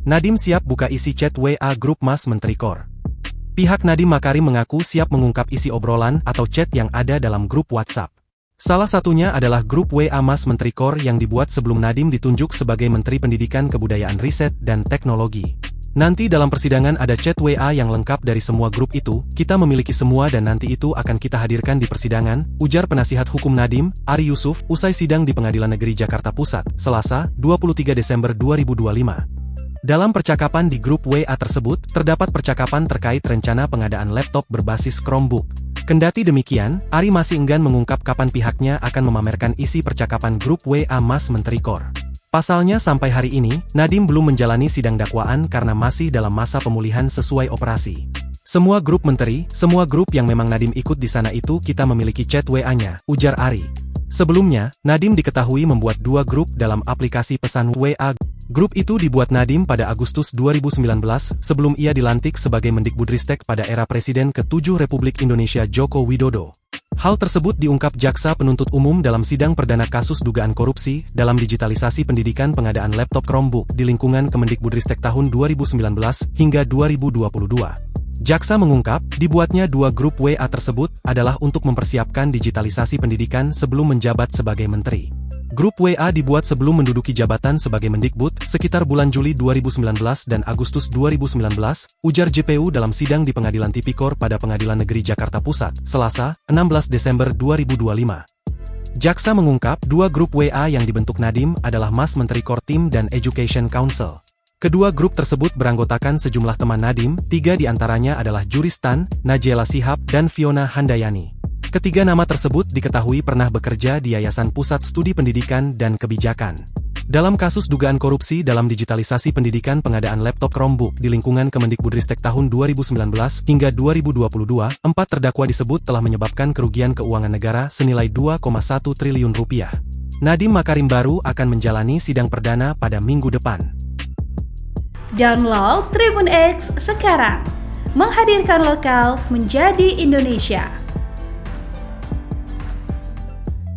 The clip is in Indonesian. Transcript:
Nadiem siap buka isi chat WA grup Mas Menteri Kor. Pihak Nadiem Makarim mengaku siap mengungkap isi obrolan atau chat yang ada dalam grup WhatsApp. Salah satunya adalah grup WA Mas Menteri Kor yang dibuat sebelum Nadiem ditunjuk sebagai Menteri Pendidikan Kebudayaan Riset dan Teknologi. Nanti dalam persidangan ada chat WA yang lengkap dari semua grup itu, kita memiliki semua dan nanti itu akan kita hadirkan di persidangan, ujar penasihat hukum Nadiem, Ari Yusuf, usai sidang di Pengadilan Negeri Jakarta Pusat, Selasa, 23 Desember 2025. Dalam percakapan di grup WA tersebut, terdapat percakapan terkait rencana pengadaan laptop berbasis Chromebook. Kendati demikian, Ari masih enggan mengungkap kapan pihaknya akan memamerkan isi percakapan grup WA Mas Menteri Kor. Pasalnya sampai hari ini, Nadiem belum menjalani sidang dakwaan karena masih dalam masa pemulihan sesuai operasi. Semua grup menteri, semua grup yang memang Nadiem ikut di sana itu kita memiliki chat WA-nya, ujar Ari. Sebelumnya, Nadiem diketahui membuat 2 grup dalam aplikasi pesan WA. Grup itu dibuat Nadiem pada Agustus 2019, sebelum ia dilantik sebagai Mendikbudristek pada era Presiden ke-7 Republik Indonesia Joko Widodo. Hal tersebut diungkap Jaksa Penuntut Umum dalam sidang perdana kasus dugaan korupsi dalam digitalisasi pendidikan pengadaan laptop Chromebook di lingkungan Kemendikbudristek tahun 2019 hingga 2022. Jaksa mengungkap, dibuatnya 2 grup WA tersebut adalah untuk mempersiapkan digitalisasi pendidikan sebelum menjabat sebagai menteri. Grup WA dibuat sebelum menduduki jabatan sebagai Mendikbud, sekitar bulan Juli 2019 dan Agustus 2019, ujar JPU dalam sidang di Pengadilan Tipikor pada Pengadilan Negeri Jakarta Pusat, Selasa, 16 Desember 2025. Jaksa mengungkap, 2 grup WA yang dibentuk Nadiem adalah Mas Menteri Kor Tim dan Education Council. Kedua grup tersebut beranggotakan sejumlah teman Nadiem, 3 diantaranya adalah Juristan, Najela Shihab, dan Fiona Handayani. Ketiga nama tersebut diketahui pernah bekerja di Yayasan Pusat Studi Pendidikan dan Kebijakan. Dalam kasus dugaan korupsi dalam digitalisasi pendidikan pengadaan laptop Chromebook di lingkungan Kemendikbudristek tahun 2019 hingga 2022, 4 terdakwa disebut telah menyebabkan kerugian keuangan negara senilai 2,1 triliun rupiah. Nadiem Makarim baru akan menjalani sidang perdana pada minggu depan. Download Tribun X sekarang, menghadirkan lokal menjadi Indonesia.